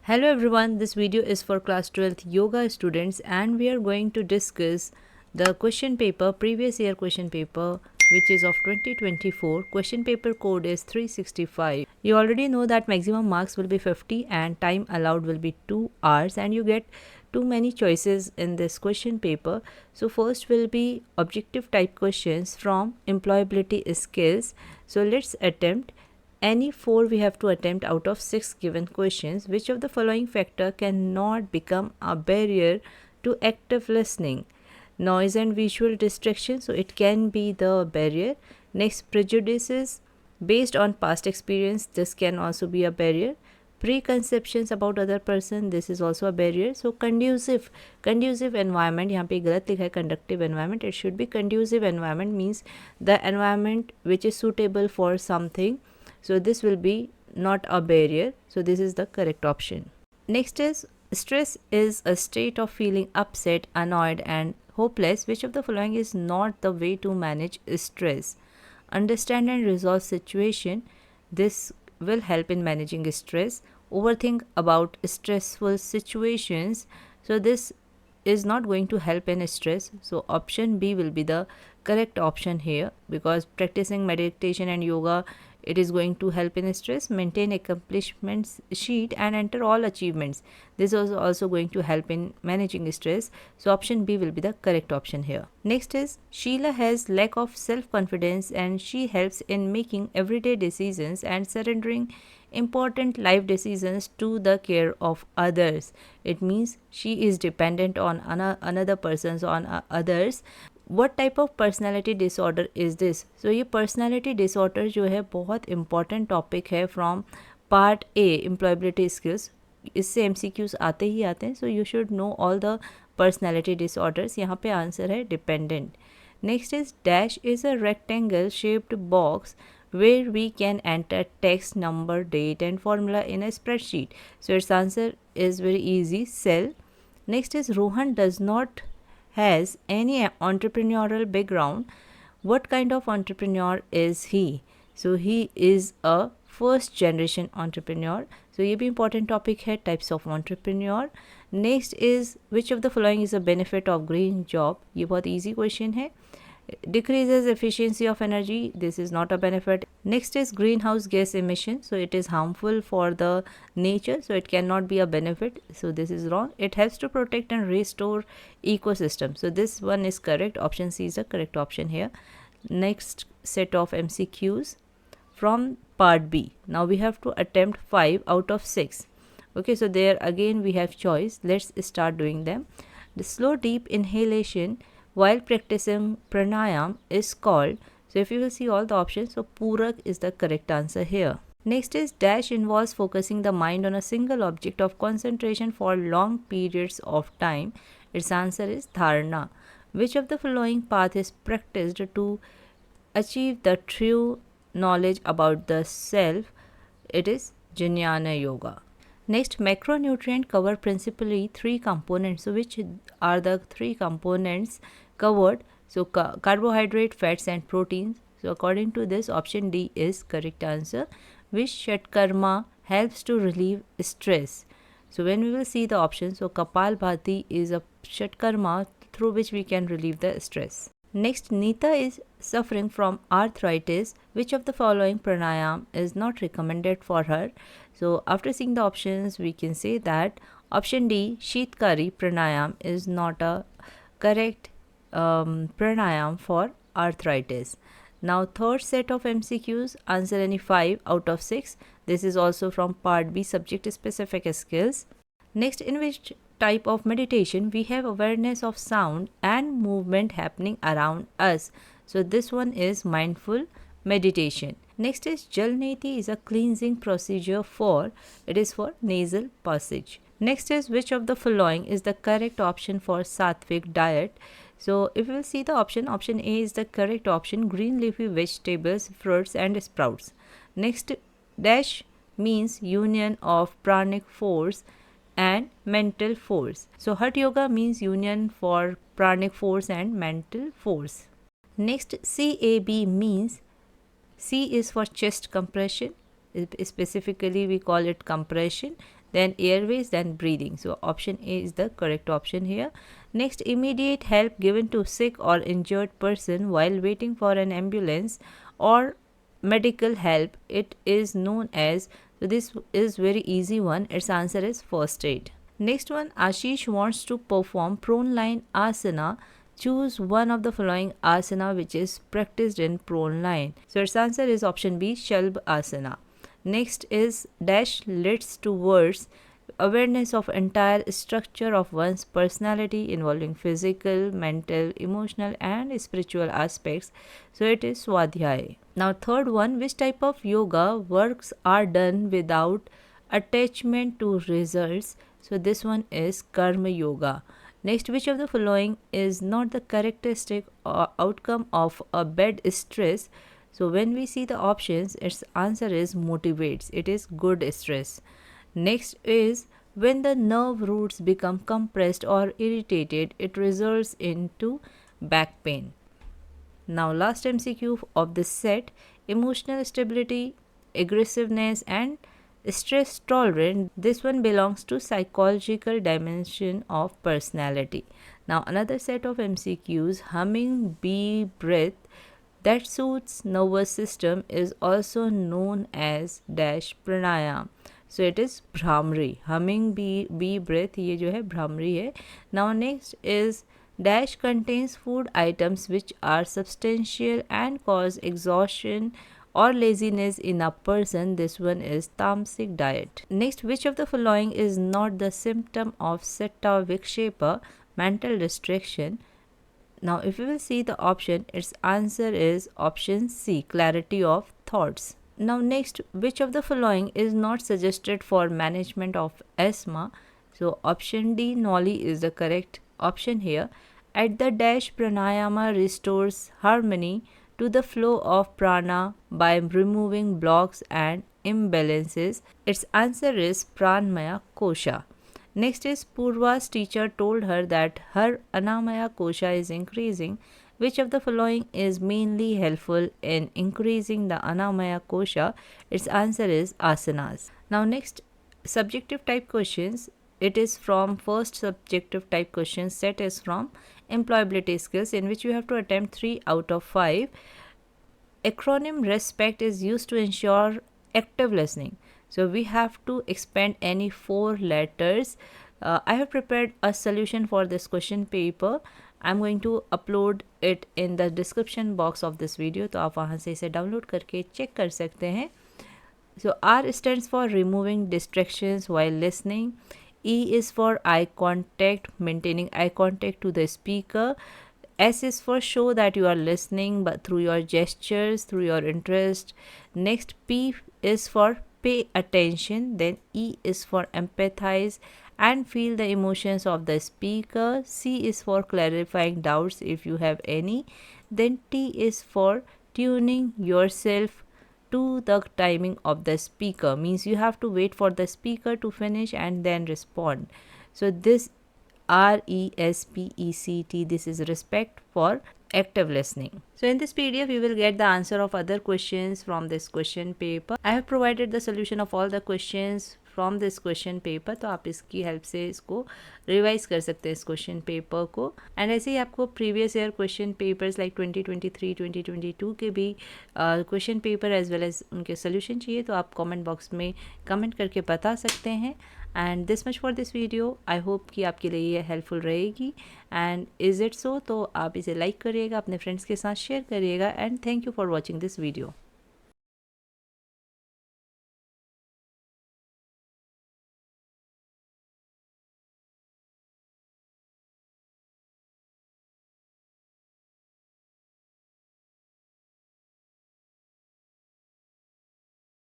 Hello everyone, this video is for class 12th yoga students and we are going to discuss the question paper, previous year question paper which is of 2024. Question paper code is 365. You already know that maximum marks will be 50 and time allowed will be 2 hours and you get too many choices in this question paper. So first will be objective type questions from employability skills. So let's attempt. Any 4 we have to attempt out of 6 given questions. Which of the following factor cannot become a barrier to active listening? Noise and visual distraction, so it can be the barrier. Next, prejudices based on past experience, this can also be a barrier. Preconceptions about other person, this is also a barrier. So conducive environment, यहाँ पे गलत लिखा है conductive environment, it should be conducive environment, means the environment which is suitable for something. So this will be not a barrier. So this is the correct option. Next is stress is a state of feeling upset, annoyed and hopeless. Which of the following is not the way to manage stress? Understand and resolve situation. This will help in managing stress. Overthink about stressful situations. So this is not going to help in stress. So option B will be the correct option here, because practicing meditation and yoga, it is going to help in stress. Maintain accomplishments sheet and enter all achievements. This is also going to help in managing stress. So option B will be the correct option here. Next is Sheila has lack of self-confidence and she helps in making everyday decisions and surrendering important life decisions to the care of others. It means she is dependent on another person's on others. What type of personality disorder is this? So ये personality disorder जो है बहुत important topic है from part A employability skills. इससे MCQs आते ही आते हैं. So you should know all the personality disorders. यहाँ पे answer है dependent. Next is dash is a rectangle shaped box where we can enter text, number, date and formula in a spreadsheet. So its answer is very easy, cell. Next is Rohan does not has any entrepreneurial background. What kind of entrepreneur is he? So he is a first generation entrepreneur. So ये भी important topic है, types of entrepreneur. Next is which of the following is a benefit of green job? ये बहुत easy question है. Decreases efficiency of energy, this is not a benefit. Next is greenhouse gas emission, so it is harmful for the nature, so it cannot be a benefit, so this is wrong. It helps to protect and restore ecosystem, so this one is correct. Option C is the correct option here. Next set of MCQs from part B. Now we have to attempt 5 out of 6. Okay, so there again we have choice. Let's start doing them. The slow deep inhalation while practicing pranayam is called. So if you will see all the options, so Purak is the correct answer here. Next is dash involves focusing the mind on a single object of concentration for long periods of time. Its answer is dharana. Which of the following path is practiced to achieve the true knowledge about the self? It is Jnana Yoga. Next, macronutrient cover principally 3 components. So which are the 3 components covered? So carbohydrate, fats and proteins. So according to this, option D is correct answer. Which Shatkarma helps to relieve stress? So when we will see the options, so Kapalbhati is a Shatkarma through which we can relieve the stress. Next, Nita is suffering from arthritis. Which of the following pranayam is not recommended for her? So after seeing the options, we can say that option D, Sheetkari pranayam, is not a correct pranayam for arthritis. Now third set of MCQs, answer any 5 out of 6. This is also from part B, subject specific skills. Next, in which type of meditation we have awareness of sound and movement happening around us? So this one is mindful meditation. Next is Jalneti is a cleansing procedure for, it is for nasal passage. Next is which of the following is the correct option for Sattvic diet? So if we will see the option, option A is the correct option, green leafy vegetables, fruits and sprouts. Next, dash means union of pranic force and mental force. So Hatha Yoga means union for pranic force and mental force. Next, CAB means C is for chest compression. Specifically we call it compression. then airways, then breathing. So option A is the correct option here. Next, immediate help given to sick or injured person while waiting for an ambulance or medical help. It is known as, so this is very easy one. Its answer is first aid. Next one, Ashish wants to perform prone line asana. Choose one of the following asana which is practiced in prone line. So its answer is option B, Shalb asana. Next is dash leads towards awareness of entire structure of one's personality involving physical, mental, emotional and spiritual aspects. So it is Swadhyay. Now third one, which type of yoga works are done without attachment to results? So this one is Karma Yoga. Next, which of the following is not the characteristic or outcome of a bed stress? So when we see the options, its answer is motivates. It is good stress. Next is when the nerve roots become compressed or irritated, it results into back pain. Now last MCQ of this set, emotional stability, aggressiveness and stress tolerant. This one belongs to psychological dimension of personality. Now another set of MCQs, humming bee breath that soothes nervous system is also known as dash pranayam. So it is Bhramri. Humming bee breath ये जो है Bhramri है. Now next is dash contains food items which are substantial and cause exhaustion or laziness in a person. This one is tamasic diet. Next, which of the following is not the symptom of Setta Vikshepa, mental distraction? Now if you will see the option, its answer is option C, clarity of thoughts. Now next, which of the following is not suggested for management of asthma? So option D, Noli is the correct option here. At the dash pranayama restores harmony to the flow of prana by removing blocks and imbalances. Its answer is Pranmaya Kosha. Next is Purva's teacher told her that her Anamaya Kosha is increasing. Which of the following is mainly helpful in increasing the Anamaya Kosha? Its answer is asanas. Now next, subjective type questions. It is from first subjective type question set is from employability skills, in which you have to attempt 3 out of 5. Acronym RESPECT is used to ensure active listening. So we have to expand any 4 letters. I have prepared a solution for this question paper. I'm going to upload it in the description box of this video. तो आप वहाँ से इसे download करके check कर सकते हैं. So R stands for removing distractions while listening. E is for eye contact, maintaining eye contact to the speaker. S is for show that you are listening but through your gestures, through your interest. Next, P is for pay attention. Then E is for empathize and feel the emotions of the speaker. C is for clarifying doubts if you have any. Then T is for tuning yourself to the timing of the speaker, means you have to wait for the speaker to finish and then respond. So this RESPECT, this is respect for active listening. So in this PDF you will get the answer of other questions from this question paper. I have provided the solution of all the questions from this question paper, तो आप इसकी help से इसको revise कर सकते हैं इस question paper को. एंड ऐसे ही आपको previous year question papers like 2023 2022 के भी question paper as well as उनके सोल्यूशन चाहिए तो आप कमेंट बॉक्स में कमेंट करके बता सकते हैं. And this much for this video. I hope कि आपके लिए ये हेल्पफुल रहेगी. एंड इज़ इट सो, तो आप इसे लाइक करिएगा, अपने फ्रेंड्स के साथ शेयर करिएगा. And thank you for watching this video.